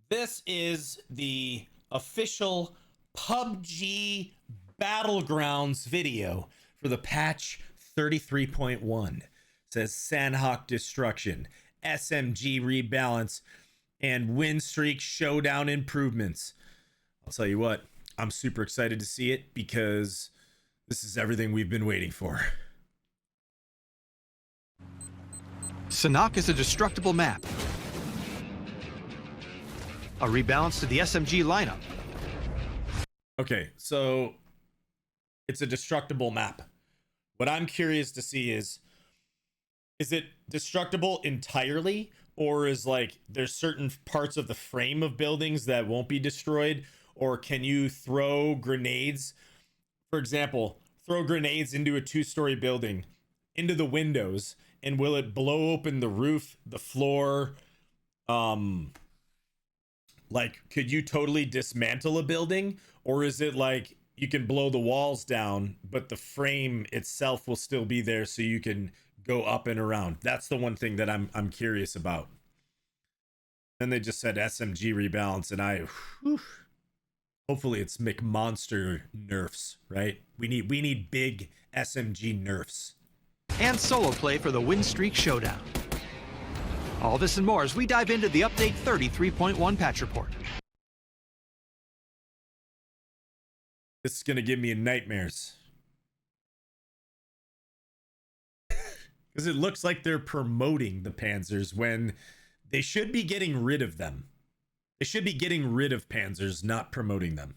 This is the official PUBG Battlegrounds video for the patch 33.1. It says Sandhawk Destruction, SMG rebalance, and win streak showdown improvements. I'll tell you what, I'm super excited to see it because this is everything we've been waiting for. Sandhawk is a destructible map. A rebalance to the SMG lineup. Okay, so it's a destructible map. What I'm curious to see is it destructible entirely, or is like there's certain parts of the frame of buildings that won't be destroyed, or can you throw grenades? For example, throw grenades into a 2-story building, into the windows, and will it blow open the roof, the floor? Like, could you totally dismantle a building, or is it like you can blow the walls down, but the frame itself will still be there so you can go up and around? That's the one thing that I'm curious about. Then they just said SMG rebalance, and hopefully it's McMonster nerfs, right? We need big SMG nerfs. And solo play for the win streak showdown. All this and more as we dive into the update 33.1 patch report. This is gonna give me nightmares. Because it looks like they're promoting the Panzers when they should be getting rid of them. They should be getting rid of Panzers, not promoting them.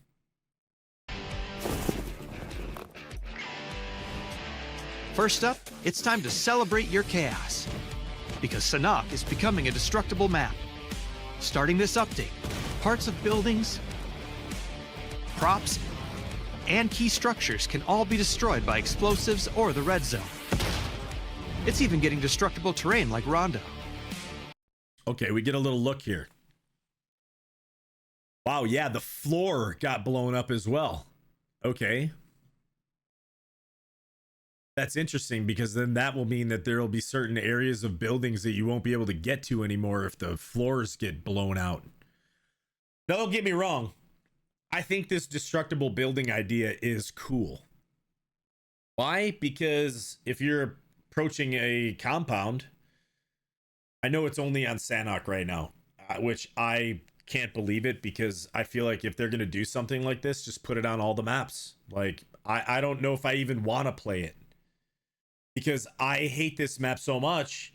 First up, it's time to celebrate your chaos. Because Sandhawk is becoming a destructible map. Starting this update, parts of buildings, props, and key structures can all be destroyed by explosives or the red zone. It's even getting destructible terrain like Rondo. Okay, we get a little look here. Wow, yeah, the floor got blown up as well. Okay. That's interesting, because then that will mean that there will be certain areas of buildings that you won't be able to get to anymore if the floors get blown out. Now, don't get me wrong. I think this destructible building idea is cool. Why? Because if you're approaching a compound, I know it's only on Sandhawk right now, which I can't believe it, because I feel like if they're going to do something like this, just put it on all the maps. Like, I don't know if I even want to play it, because I hate this map so much.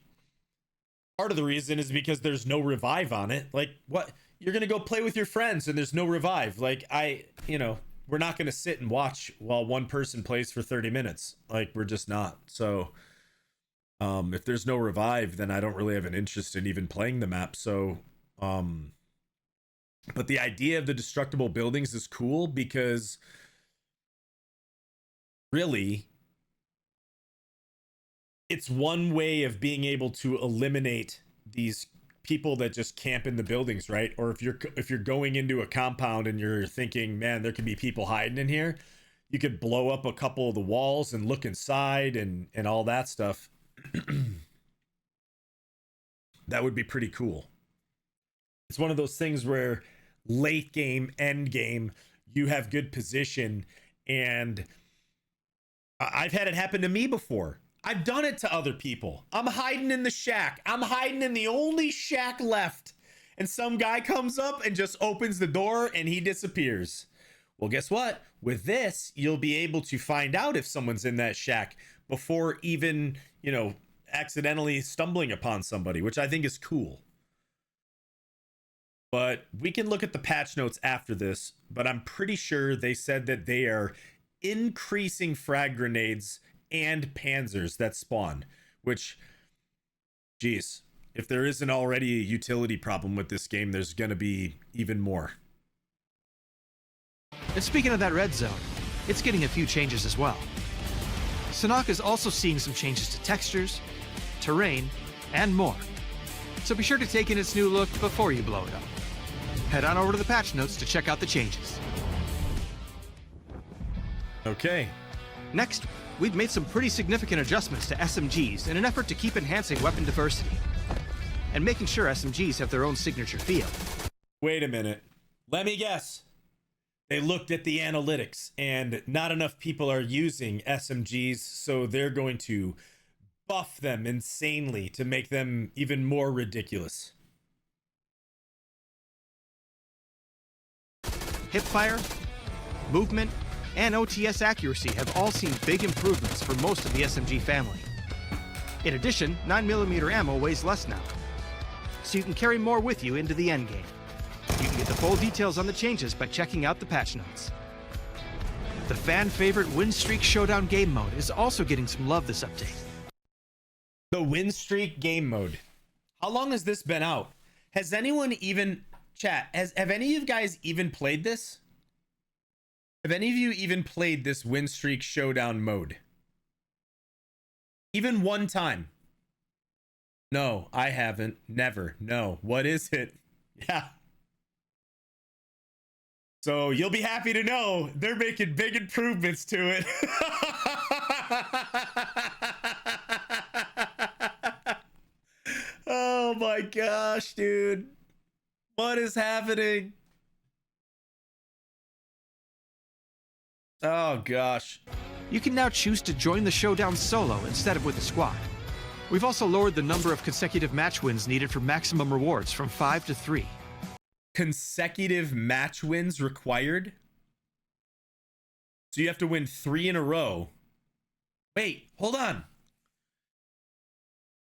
Part of the reason is because there's no revive on it. Like, what? You're going to go play with your friends and there's no revive. Like, we're not going to sit and watch while one person plays for 30 minutes. Like, we're just not. So, if there's no revive, then I don't really have an interest in even playing the map. So, but the idea of the destructible buildings is cool, because really, it's one way of being able to eliminate these people that just camp in the buildings, right? Or if you're going into a compound and you're thinking, man, there could be people hiding in here, you could blow up a couple of the walls and look inside and all that stuff. That would be pretty cool. It's one of those things where late game, end game, you have good position, and I've had it happen to me before. I've done it to other people. I'm hiding in the shack. I'm hiding in the only shack left. And some guy comes up and just opens the door and he disappears. Well, guess what? With this, you'll be able to find out if someone's in that shack before even, accidentally stumbling upon somebody, which I think is cool. But we can look at the patch notes after this, but I'm pretty sure they said that they are increasing frag grenades and panzers that spawn, which, geez, if there isn't already a utility problem with this game, there's gonna be even more. And speaking of that red zone, it's getting a few changes as well. Sandhawk is also seeing some changes to textures, terrain, and more. So be sure to take in its new look before you blow it up. Head on over to the patch notes to check out the changes. Okay. Next, we've made some pretty significant adjustments to SMGs in an effort to keep enhancing weapon diversity and making sure SMGs have their own signature feel. Wait a minute. Let me guess. They looked at the analytics and not enough people are using SMGs, so they're going to buff them insanely to make them even more ridiculous. Hipfire, movement, and OTS accuracy have all seen big improvements for most of the SMG family. In addition, 9mm ammo weighs less now, so you can carry more with you into the endgame. You can get the full details on the changes by checking out the patch notes. The fan-favorite Win Streak Showdown game mode is also getting some love this update. The Win Streak game mode. How long has this been out? Has anyone even... Chat, have any of you guys even played this? Have any of you even played this Win Streak Showdown mode? Even one time? No, I haven't. Never. No. What is it? Yeah. So you'll be happy to know they're making big improvements to it. Oh my gosh, dude. What is happening? Oh gosh. You can now choose to join the showdown solo instead of with a squad. We've also lowered the number of consecutive match wins needed for maximum rewards from 5 to 3. Consecutive match wins required? So you have to win 3 in a row. Wait, hold on.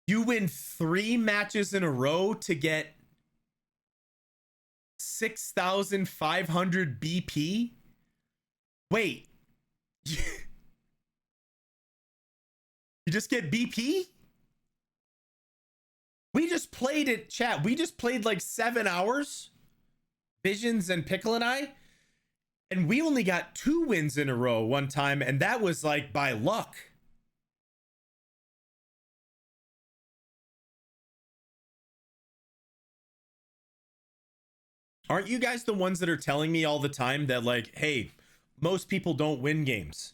You win 3 matches in a row to get 6,500 BP? Wait. You just get BP? We just played it, chat. We just played like 7 hours. Visions and Pickle and I. And we only got 2 wins in a row one time. And that was like by luck. Aren't you guys the ones that are telling me all the time that like, hey, most people don't win games?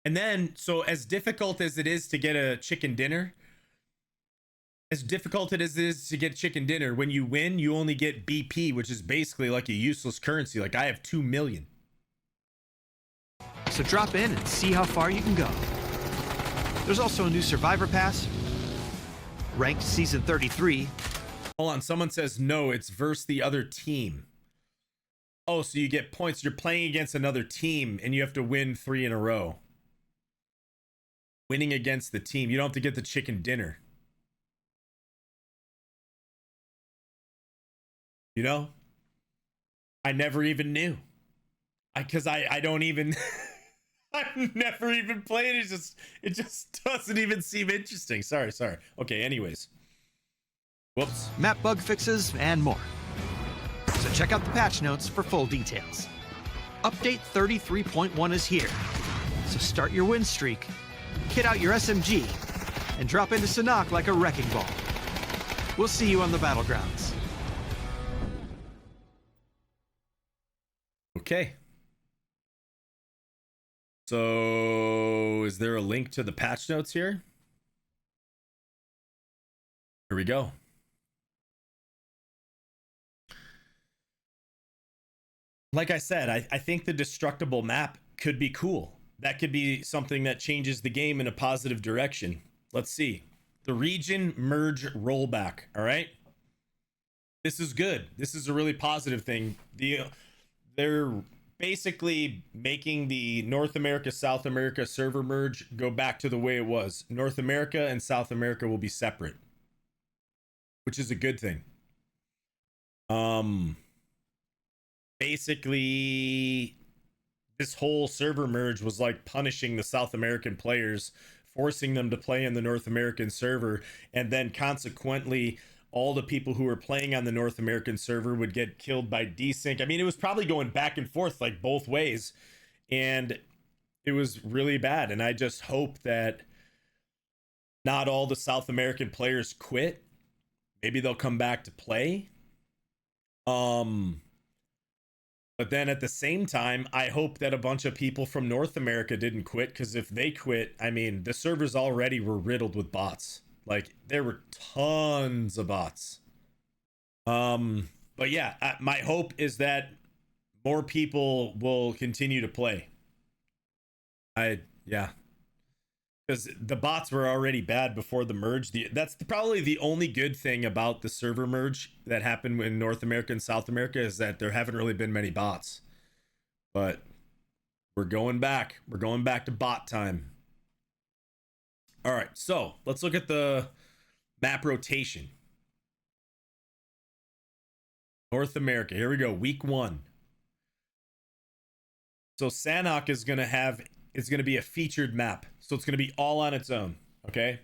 And then, so as difficult as it is to get a chicken dinner, as difficult as it is to get chicken dinner, when you win, you only get BP, which is basically like a useless currency. Like I have 2 million. So drop in and see how far you can go. There's also a new Survivor Pass, ranked Season 33. Hold on, someone says no, it's versus the other team. Oh, so you get points. You're playing against another team and you have to win 3 in a row. Winning against the team. You don't have to get the chicken dinner. You know? I never even knew. Because I don't even... I've never even played it. It just doesn't even seem interesting. Sorry. Okay, anyways. Whoops. Map bug fixes and more. So check out the patch notes for full details. Update 33.1 is here. So start your win streak, kit out your SMG, and drop into Sanhok like a wrecking ball. We'll see you on the battlegrounds. Okay. So is there a link to the patch notes here? Here we go. Like I said, I think the destructible map could be cool. That could be something that changes the game in a positive direction. Let's see. The region merge rollback. All right. This is good. This is a really positive thing. They're basically making the North America, South America server merge go back to the way it was. North America and South America will be separate, which is a good thing. Basically, this whole server merge was like punishing the South American players, forcing them to play in the North American server, and then consequently all the people who were playing on the North American server would get killed by desync. I mean, it was probably going back and forth like both ways, and it was really bad. And I just hope that not all the South American players quit. Maybe they'll come back to play. But then at the same time, I hope that a bunch of people from North America didn't quit, because if they quit, I mean, the servers already were riddled with bots. Like there were tons of bots. But yeah, my hope is that more people will continue to play. Yeah, because the bots were already bad before the merge. That's probably the only good thing about the server merge that happened in North America and South America is that there haven't really been many bots. But we're going back. We're going back to bot time. All right, so let's look at the map rotation. North America. Here we go. Week 1. So Sanhok is going to be a featured map. So it's going to be all on its own. Okay.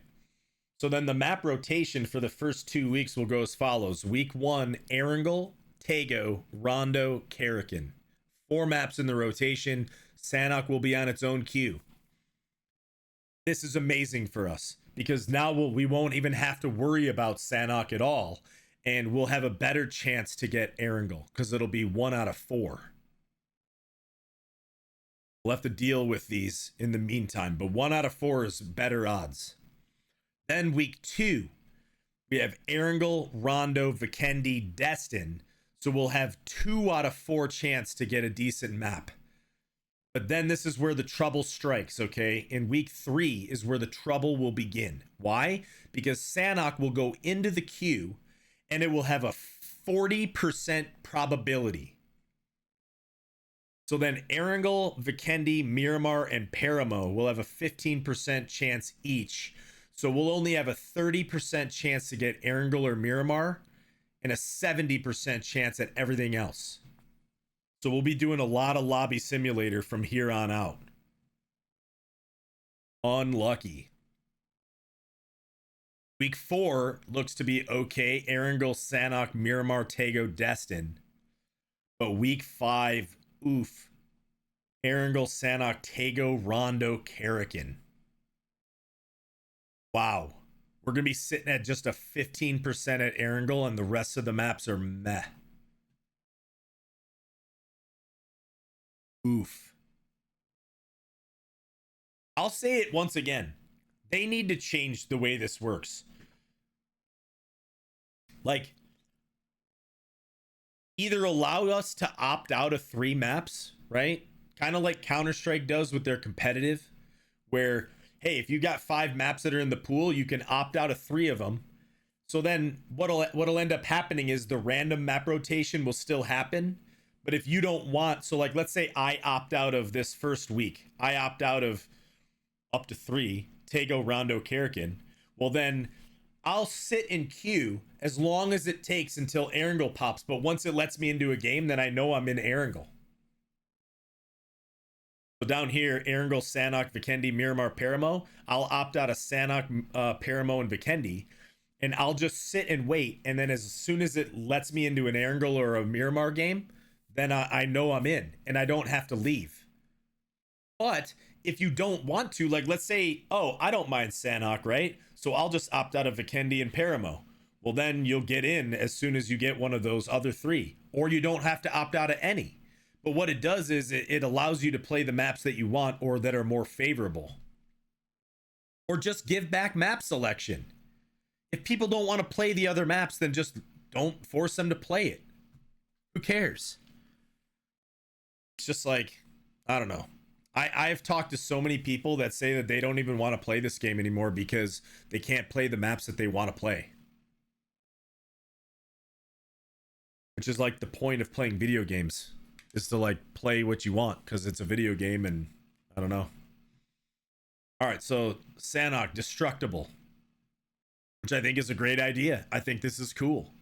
So then the map rotation for the first 2 weeks will go as follows. Week 1, Erangel, Tago, Rondo, Karakin. 4 maps in the rotation. Sanhok will be on its own queue. This is amazing for us because now we won't even have to worry about Sanhok at all. And we'll have a better chance to get Erangel because it'll be 1 out of 4. We'll have to deal with these in the meantime, but 1 out of 4 is better odds. Then week 2, we have Erangel, Rondo, Vikendi, Destin. So we'll have 2 out of 4 chance to get a decent map. But then this is where the trouble strikes, okay? In week 3 is where the trouble will begin. Why? Because Sanhok will go into the queue and it will have a 40% probability. So then Erangel, Vikendi, Miramar, and Paramo will have a 15% chance each. So we'll only have a 30% chance to get Erangel or Miramar and a 70% chance at everything else. So we'll be doing a lot of lobby simulator from here on out. Unlucky. Week 4 looks to be okay. Erangel, Sanhok, Miramar, Tago, Destin. But week 5, oof. Erangel, Sanhok, Tago, Rondo, Karakin. Wow. We're going to be sitting at just a 15% at Erangel and the rest of the maps are meh. Oof. I'll say it once again. They need to change the way this works. Like, either allow us to opt out of 3 maps, right? Kind of like Counter-Strike does with their competitive, where, hey, if you got 5 maps that are in the pool, you can opt out of 3 of them. So then what'll end up happening is the random map rotation will still happen. But if you don't want, so like, let's say I opt out of this first week. I opt out of up to 3, Tago, Rondo, Karakin. Well, then I'll sit in queue as long as it takes until Erangel pops. But once it lets me into a game, then I know I'm in Erangel. So down here, Erangel, Sanhok, Vikendi, Miramar, Paramo. I'll opt out of Sanhok, Paramo, and Vikendi. And I'll just sit and wait. And then as soon as it lets me into an Erangel or a Miramar game, then I know I'm in. And I don't have to leave. But if you don't want to, like, let's say, oh, I don't mind Sanhok, right? So I'll just opt out of Vikendi and Paramo. Well, then you'll get in as soon as you get one of those other 3. Or you don't have to opt out of any. But what it does is it allows you to play the maps that you want or that are more favorable. Or just give back map selection. If people don't want to play the other maps, then just don't force them to play it. Who cares? It's just like, I don't know. I've talked to so many people that say that they don't even want to play this game anymore because they can't play the maps that they want to play. Which is like the point of playing video games, is to like play what you want because it's a video game and I don't know. All right, so Sanhok, Destructible, which I think is a great idea. I think this is cool.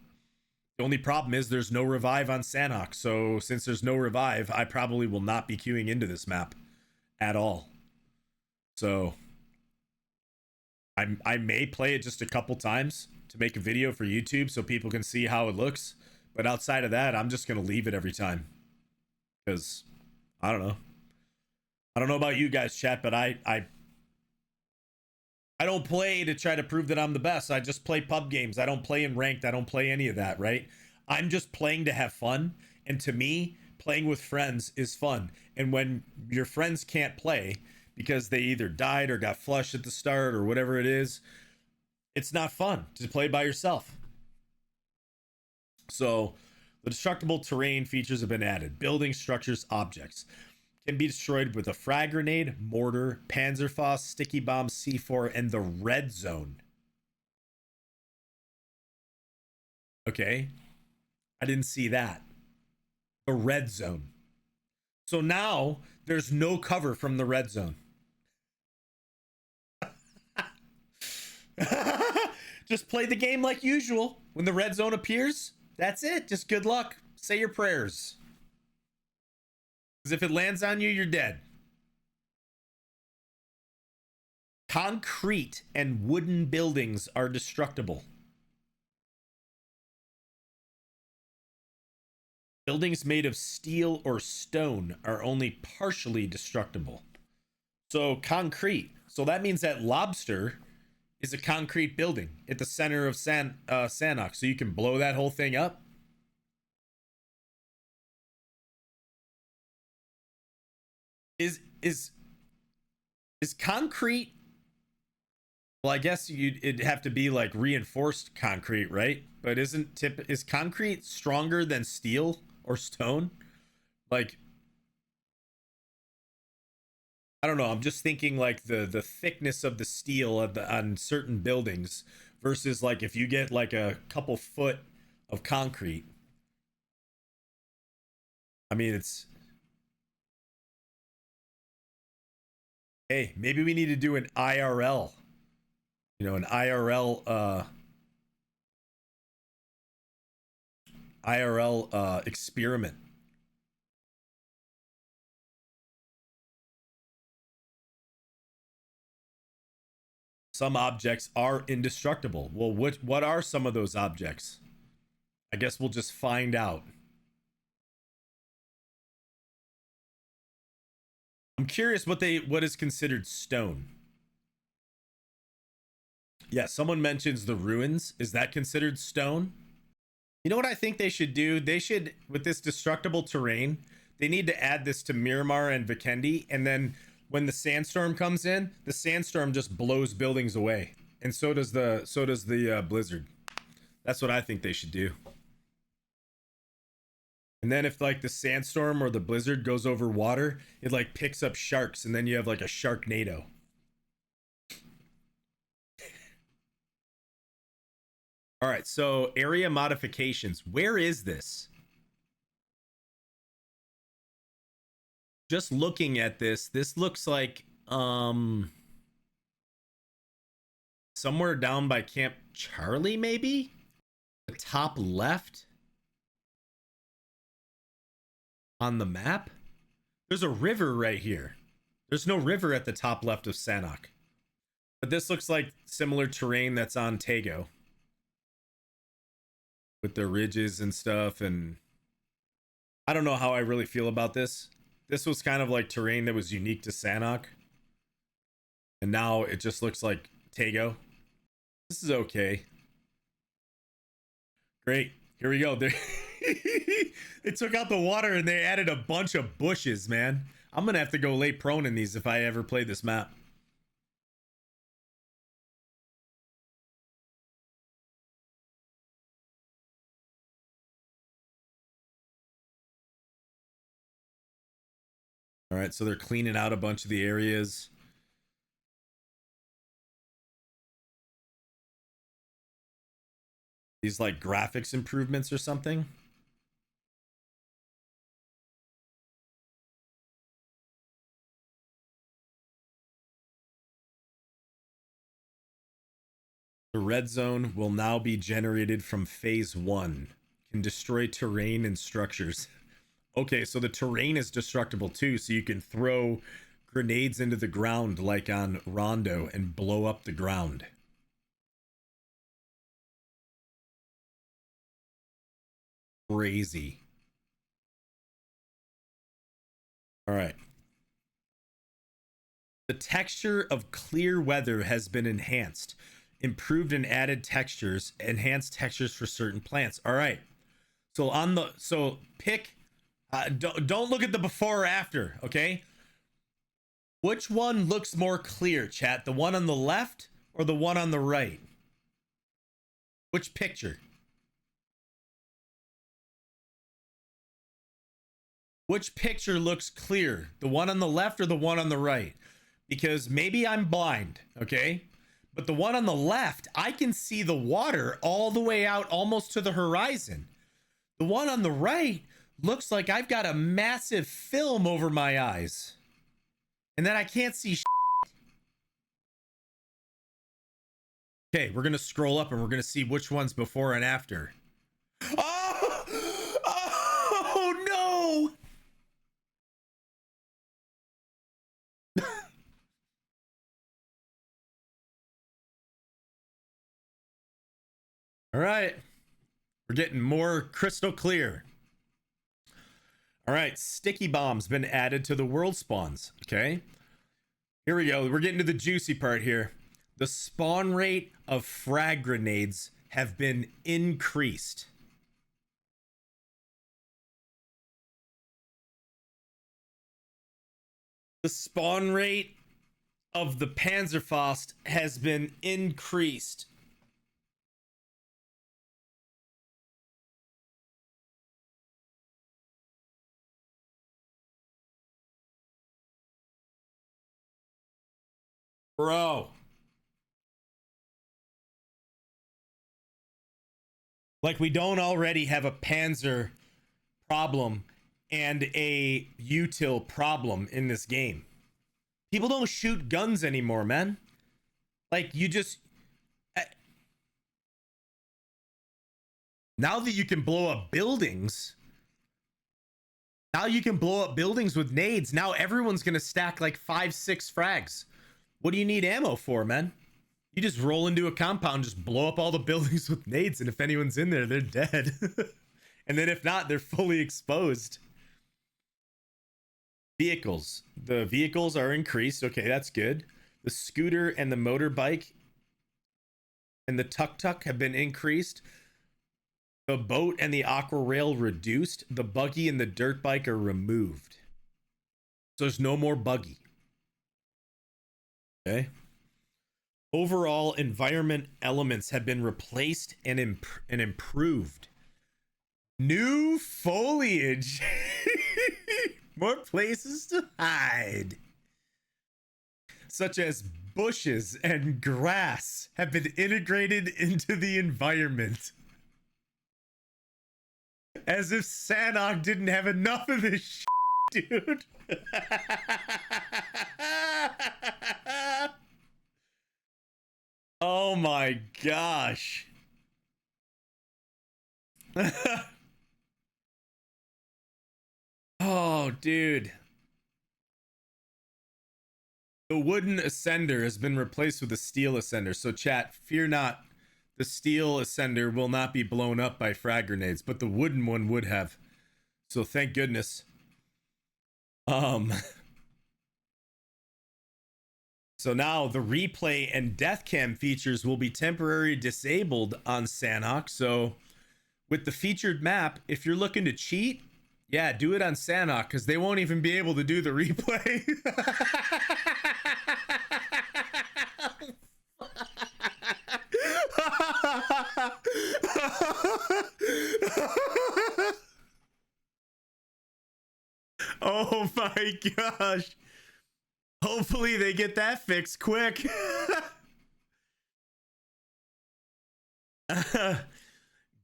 The only problem is there's no revive on Sanhok. So since there's no revive, I probably will not be queuing into this map at all. So I may play it just a couple times to make a video for YouTube so people can see how it looks. But outside of that, I'm just going to leave it every time. Because, I don't know. I don't know about you guys, chat, but I don't play to try to prove that I'm the best. I just play pub games. I don't play in ranked. I don't play any of that, right? I'm just playing to have fun. And to me, playing with friends is fun. And when your friends can't play because they either died or got flushed at the start or whatever it is, It's not fun to play by yourself. So the destructible terrain features have been added. Building, structures, objects can be destroyed with a frag grenade, mortar, Panzerfaust, sticky bomb, C4, and the red zone. Okay. I didn't see that. The red zone. So now there's no cover from the red zone. Just play the game like usual. When the red zone appears, that's it. Just good luck. Say your prayers. Because if it lands on you, you're dead. Concrete and wooden buildings are destructible. Buildings made of steel or stone are only partially destructible. So concrete. So that means that lobster is a concrete building at the center of Sanhok. So you can blow that whole thing up. Is concrete? Well, I guess it'd have to be like reinforced concrete, right? But is concrete stronger than steel or stone? Like, I don't know. I'm just thinking like the thickness of the steel on certain buildings versus like if you get like a couple foot of concrete. I mean, it's, hey, maybe we need to do an IRL. You know, an IRL experiment. Some objects are indestructible. Well, what are some of those objects? I guess we'll just find out. I'm curious what is considered stone. Yeah, someone mentions the ruins. Is that considered stone? You know what I think they should do? They should, with this destructible terrain, they need to add this to Miramar and Vikendi, and then when the sandstorm comes in, the sandstorm just blows buildings away, and so does the blizzard. That's what I think they should do. And then if like the sandstorm or the blizzard goes over water, it like picks up sharks, and then you have like a sharknado. All right, so area modifications. Where is this? Just looking at this looks like somewhere down by Camp Charlie, maybe? The top left on the map? There's a river right here. There's no river at the top left of Sanhok. But this looks like similar terrain that's on Tego. With the ridges and stuff, and I don't know how I really feel about this. This was kind of like terrain that was unique to Sanhok, and now it just looks like Tego. This is okay. Great. Here we go. They took out the water and they added a bunch of bushes, man. I'm gonna have to go lay prone in these if I ever play this map. All right, so they're cleaning out a bunch of the areas. These like graphics improvements or something. The red zone will now be generated from phase 1. Can destroy terrain and structures. Okay, so the terrain is destructible too, so you can throw grenades into the ground like on Rondo and blow up the ground. Crazy. All right. The texture of clear weather has been enhanced. Improved and added textures, enhanced textures for certain plants. All right. So pick don't look at the before or after, okay? Which one looks more clear, chat? The one on the left or the one on the right? Which picture? Which picture looks clear? The one on the left or the one on the right? Because maybe I'm blind, okay? But the one on the left, I can see the water all the way out almost to the horizon. The one on the right looks like I've got a massive film over my eyes. And then I can't see shit. Okay, we're going to scroll up and we're going to see which one's before and after. Oh! Oh, no! All right. We're getting more crystal clear. All right. Sticky bombs been added to the world spawns. Okay. Here we go. We're getting to the juicy part here. The spawn rate of frag grenades have been increased. The spawn rate of the Panzerfaust has been increased. Bro. Like, we don't already have a Panzer problem and a util problem in this game. People don't shoot guns anymore, man. Like, you just... Now that you can blow up buildings... Now you can blow up buildings with nades. Now everyone's going to stack like 5-6 frags. What do you need ammo for, man? You just roll into a compound, just blow up all the buildings with nades, and if anyone's in there, they're dead. And then if not, they're fully exposed. Vehicles. The vehicles are increased. Okay, that's good. The scooter and the motorbike and the tuk-tuk have been increased. The boat and the aqua rail reduced. The buggy and the dirt bike are removed. So there's no more buggy. Okay. Overall environment elements have been replaced and improved. New foliage. More places to hide. Such as bushes and grass have been integrated into the environment. As if Sanok didn't have enough of this shit, dude. Oh my gosh. Oh, dude. The wooden ascender has been replaced with a steel ascender. So chat, fear not. The steel ascender will not be blown up by frag grenades, but the wooden one would have. So thank goodness. So now the replay and death cam features will be temporarily disabled on Sanhok. So with the featured map, if you're looking to cheat, yeah, do it on Sanhok because they won't even be able to do the replay. Oh my gosh. Hopefully they get that fixed quick.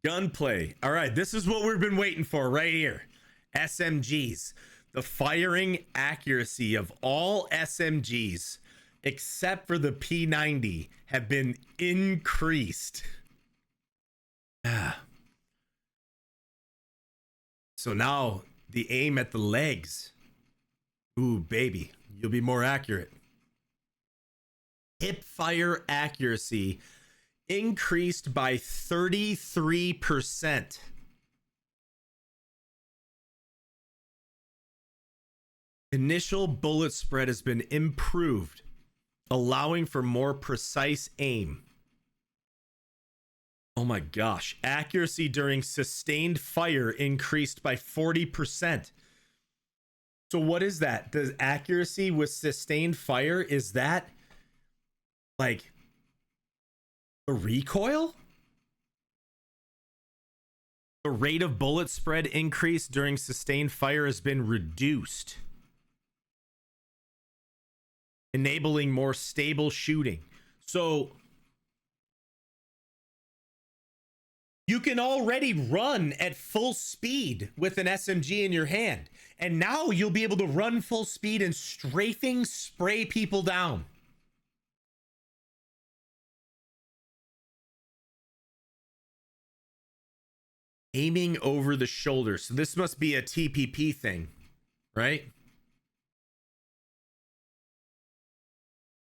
Gunplay. All right, this is what we've been waiting for right here. SMGs. The firing accuracy of all SMGs except for the P90 have been increased. So now the aim at the legs. Ooh, baby. You'll be more accurate. Hip fire accuracy increased by 33%. Initial bullet spread has been improved, allowing for more precise aim. Oh my gosh. Accuracy during sustained fire increased by 40%. So what is that? The accuracy with sustained fire, is that like the recoil? The rate of bullet spread increase during sustained fire has been reduced, enabling more stable shooting. So you can already run at full speed with an SMG in your hand. And now you'll be able to run full speed and strafing spray people down. Aiming over the shoulder. So this must be a TPP thing, right?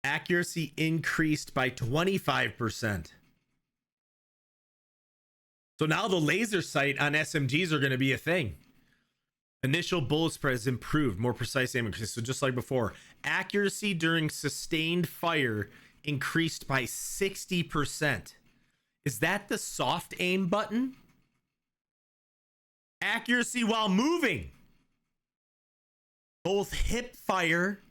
Accuracy increased by 25%. So now the laser sight on SMGs are going to be a thing. Initial bullet spread is improved, more precise aiming. So just like before, accuracy during sustained fire increased by 60%. Is that the soft aim button? Accuracy while moving. Both hip fire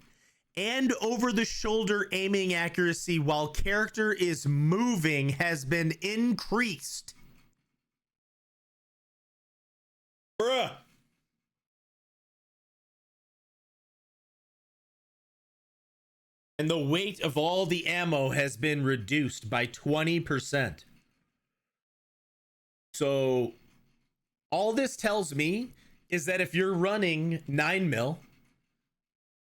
and over the shoulder aiming accuracy while character is moving has been increased. Bruh. And the weight of all the ammo has been reduced by 20%. So all this tells me is that if you're running 9mm,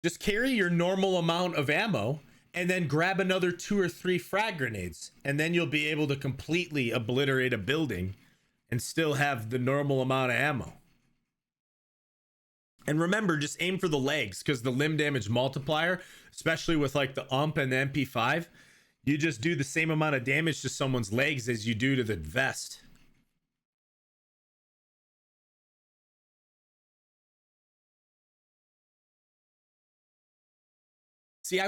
just carry your normal amount of ammo and then grab another 2 or 3 frag grenades. And then you'll be able to completely obliterate a building and still have the normal amount of ammo. And remember, just aim for the legs, because the limb damage multiplier, especially with like the UMP and the MP5, you just do the same amount of damage to someone's legs as you do to the vest. See,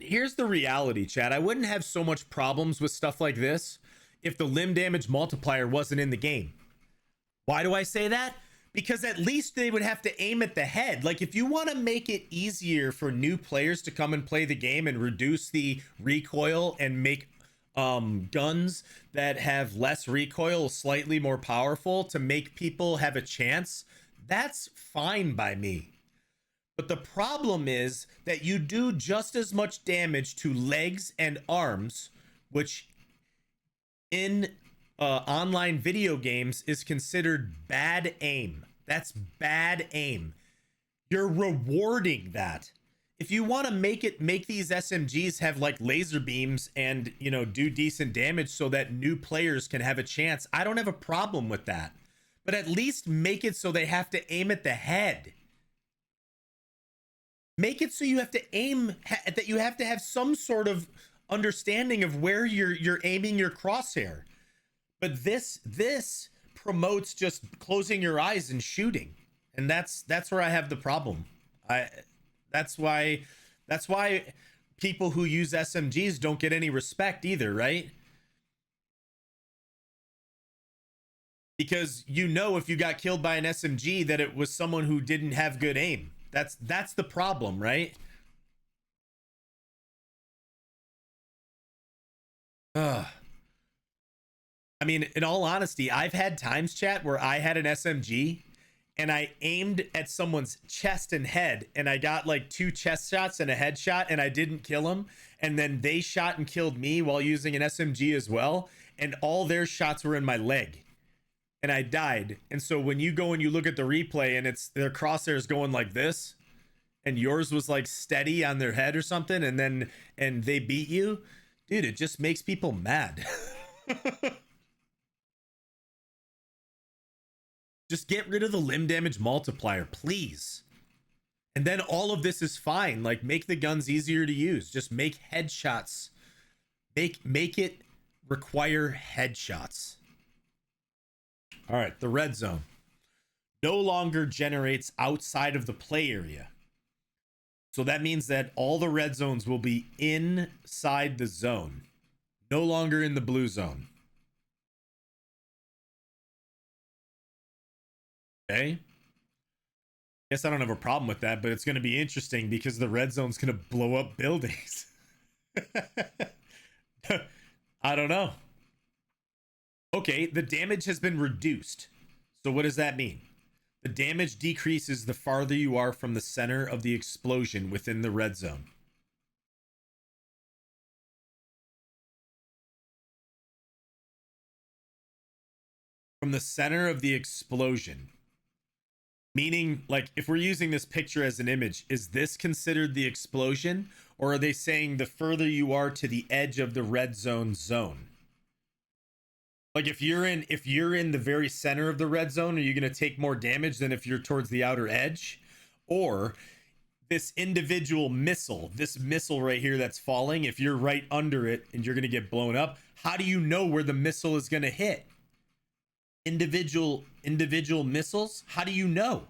here's the reality, chat. I wouldn't have so much problems with stuff like this if the limb damage multiplier wasn't in the game. Why do I say that? Because at least they would have to aim at the head. Like, if you want to make it easier for new players to come and play the game and reduce the recoil and make guns that have less recoil slightly more powerful to make people have a chance, that's fine by me. But the problem is that you do just as much damage to legs and arms, which in online video games is considered bad aim. That's bad aim. You're rewarding that. If you want to make these SMGs have like laser beams and, you know, do decent damage so that new players can have a chance, I don't have a problem with that. But at least make it so they have to aim at the head. Make it so you have to aim, that you have to have some sort of understanding of where you're aiming your crosshair. But this promotes just closing your eyes and shooting, and that's where I have the problem. That's why people who use SMGs don't get any respect either, right? Because you know, if you got killed by an SMG, that it was someone who didn't have good aim. That's the problem, right? Ugh. I mean, in all honesty, I've had times, chat, where I had an SMG and I aimed at someone's chest and head, and I got like 2 chest shots and a headshot, and I didn't kill them. And then they shot and killed me while using an SMG as well. And all their shots were in my leg, and I died. And so when you go and you look at the replay and it's their crosshairs going like this, and yours was like steady on their head or something, and they beat you, dude, it just makes people mad. Just get rid of the limb damage multiplier, please. And then all of this is fine. Like, make the guns easier to use. Just make headshots. Make it require headshots. All right, the red zone no longer generates outside of the play area. So that means that all the red zones will be inside the zone, no longer in the blue zone. Okay. Guess I don't have a problem with that, but it's going to be interesting because the red zone's going to blow up buildings. I don't know. Okay, the damage has been reduced. So what does that mean? The damage decreases the farther you are from the center of the explosion within the red zone. From the center of the explosion. Meaning, like, if we're using this picture as an image, is this considered the explosion? Or are they saying the further you are to the edge of the red zone zone? Like, if you're in the very center of the red zone, are you going to take more damage than if you're towards the outer edge? Or this individual missile, this missile right here that's falling, if you're right under it and you're going to get blown up, how do you know where the missile is going to hit? Individual missiles, how do you know?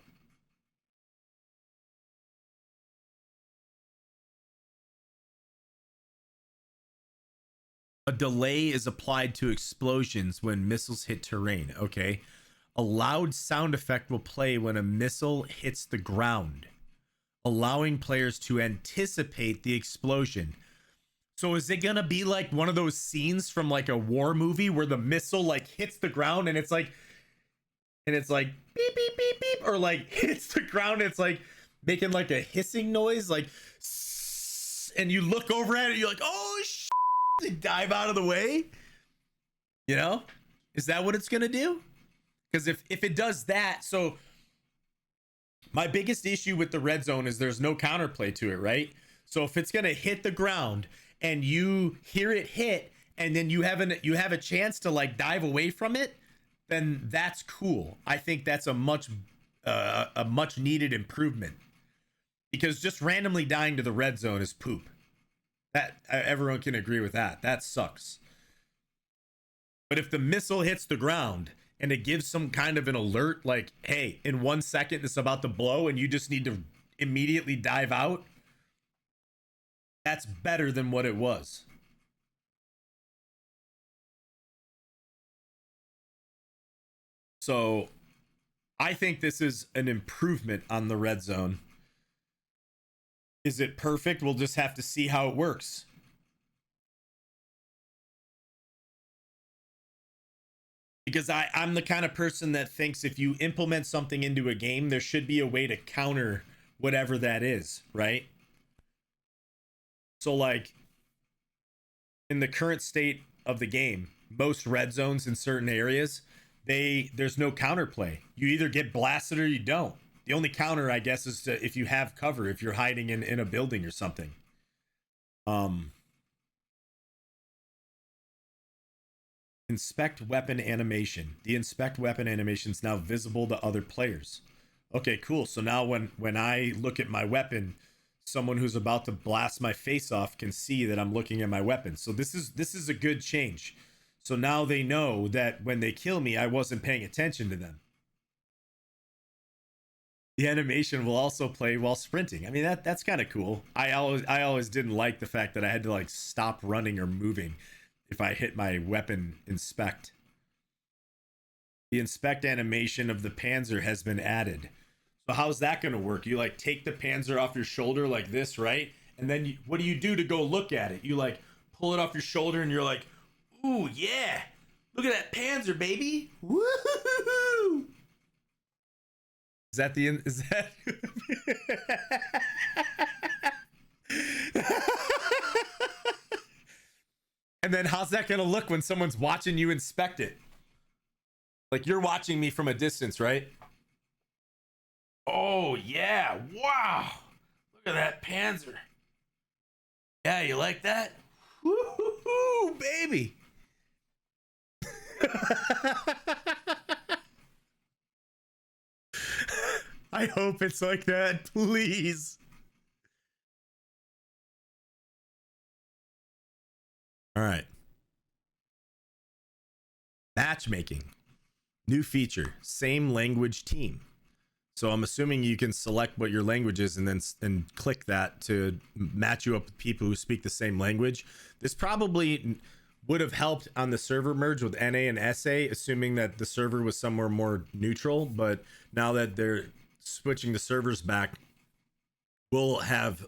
A delay is applied to explosions when missiles hit terrain. Okay. A loud sound effect will play when a missile hits the ground, allowing players to anticipate the explosion. So is it gonna be like one of those scenes from like a war movie where the missile like hits the ground and it's like beep beep beep beep, or like hits the ground and it's like making like a hissing noise, like, and you look over at it, you're like, oh shit, and dive out of the way? You know, is that what it's gonna do? Because if it does that, so my biggest issue with the red zone is there's no counterplay to it, right? So if it's gonna hit the ground and you hear it hit and then you have a chance to like dive away from it, then that's cool. I think that's a much needed improvement, because just randomly dying to the red zone is poop. That everyone can agree with that. That sucks. But if the missile hits the ground and it gives some kind of an alert, like, hey, in 1 second it's about to blow and you just need to immediately dive out, that's better than what it was. So I think this is an improvement on the red zone. Is it perfect? We'll just have to see how it works. Because I'm the kind of person that thinks if you implement something into a game, there should be a way to counter whatever that is, right? So like in the current state of the game, most red zones in certain areas, there's no counterplay. You either get blasted or you don't. The only counter, I guess, is if you have cover, if you're hiding in a building or something. Inspect weapon animation. The inspect weapon animation is now visible to other players. Okay, cool. So now when I look at my weapon, someone who's about to blast my face off can see that I'm looking at my weapon. So this is a good change. So now they know that when they kill me, I wasn't paying attention to them. The animation will also play while sprinting. I mean, that's kind of cool. I always didn't like the fact that I had to like stop running or moving if I hit my weapon inspect. The inspect animation of the Panzer has been added. So how's that going to work? You like take the Panzer off your shoulder like this, right? And then what do you do to go look at it? You like pull it off your shoulder and you're like, ooh, yeah. Look at that Panzer, baby. Woo-hoo-hoo-hoo. Is that And then how's that going to look when someone's watching you inspect it? Like you're watching me from a distance, right? Oh, yeah. Wow. Look at that Panzer. Yeah, you like that? Woo-hoo-hoo, baby. I hope it's like that, please. All right. Matchmaking. New feature. Same language team. So I'm assuming you can select what your language is and then click that to match you up with people who speak the same language. This probably would have helped on the server merge with NA and SA, assuming that the server was somewhere more neutral. But now that they're switching the servers back, we'll have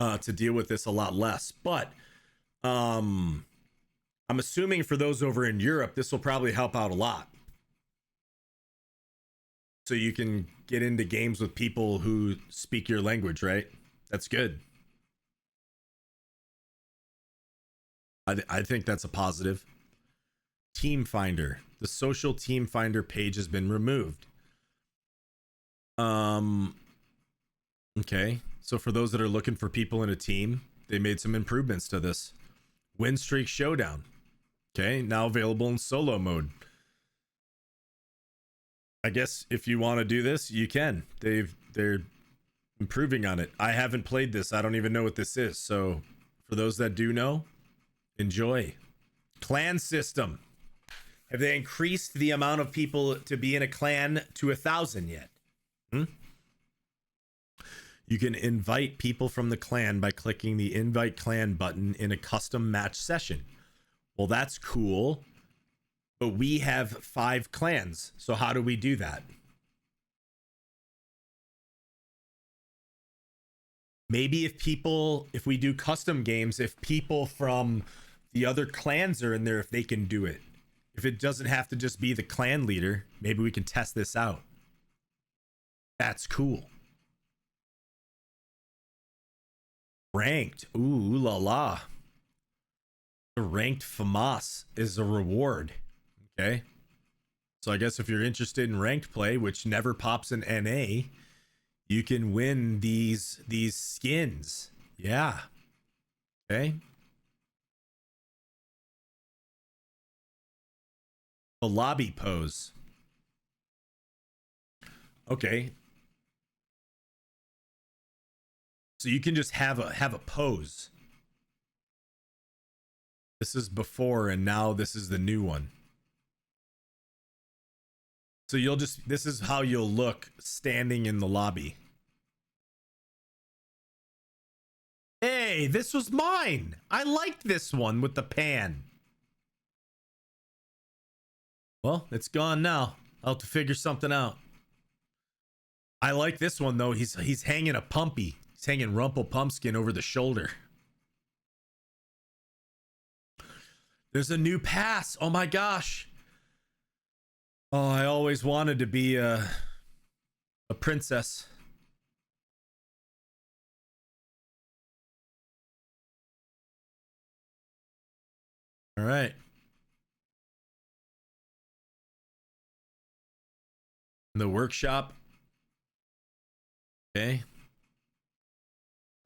to deal with this a lot less. But I'm assuming for those over in Europe, this will probably help out a lot. so you can get into games with people who speak your language, right? That's good. I think that's a positive. Team Finder. The social Team Finder page has been removed. Okay. So for those that are looking for people in a team, they made some improvements to this. Win Streak Showdown. Okay, now available in solo mode. I guess if you want to do this, you can. They're improving on it. I haven't played this. I don't even know what this is. So for those that do know, enjoy. Clan system. Have they increased the amount of people to be in a clan to 1,000 yet? You can invite people from the clan by clicking the invite clan button in a custom match session. Well, that's cool. But we have 5 clans. So how do we do that? Maybe if we do custom games, if people from the other clans are in there, if they can do it. If it doesn't have to just be the clan leader, maybe we can test this out. That's cool. Ranked. Ooh la la. The ranked FAMAS is a reward. Okay. So I guess if you're interested in ranked play, which never pops in NA, you can win these skins. Yeah. Okay. The lobby pose. Okay. So you can just have a pose. This is before and now this is the new one. So this is how you'll look standing in the lobby. Hey, this was mine. I liked this one with the pan. Well, it's gone now. I'll have to figure something out. I like this one though. He's hanging a pumpy. He's hanging Rumple Pumpskin over the shoulder. There's a new pass. Oh my gosh. Oh, I always wanted to be a princess. All right. The workshop. Okay.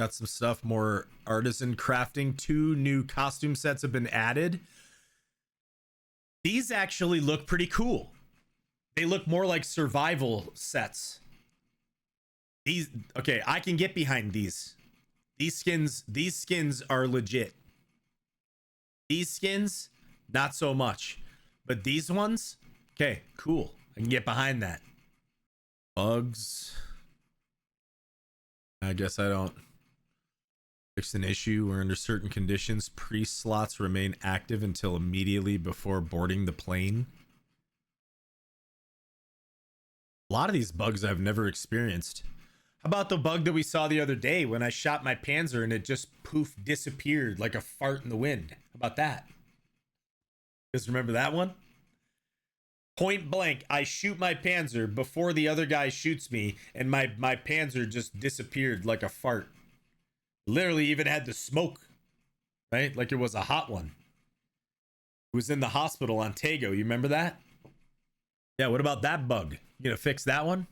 Got some stuff, more artisan crafting. 2 new costume sets have been added. These actually look pretty cool. They look more like survival sets. Okay, I can get behind these. These skins are legit. These skins, not so much. But these ones, okay, cool. I can get behind that. Bugs. I guess I don't. Fix an issue where under certain conditions, priest slots remain active until immediately before boarding the plane. A lot of these bugs I've never experienced. How about the bug that we saw the other day when I shot my Panzer and it just poof disappeared like a fart in the wind? How about that? You guys remember that one? Point blank, I shoot my Panzer before the other guy shoots me, and my Panzer just disappeared like a fart. Literally even had the smoke, right? Like it was a hot one. It was in the hospital on Tego. You remember that? Yeah, what about that bug? You gonna fix that one?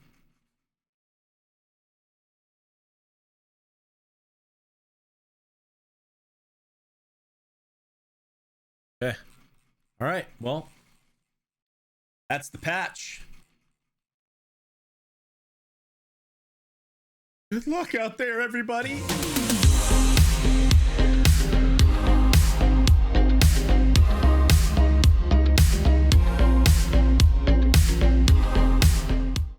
Okay. All right. Well, that's the patch. Good luck out there, everybody.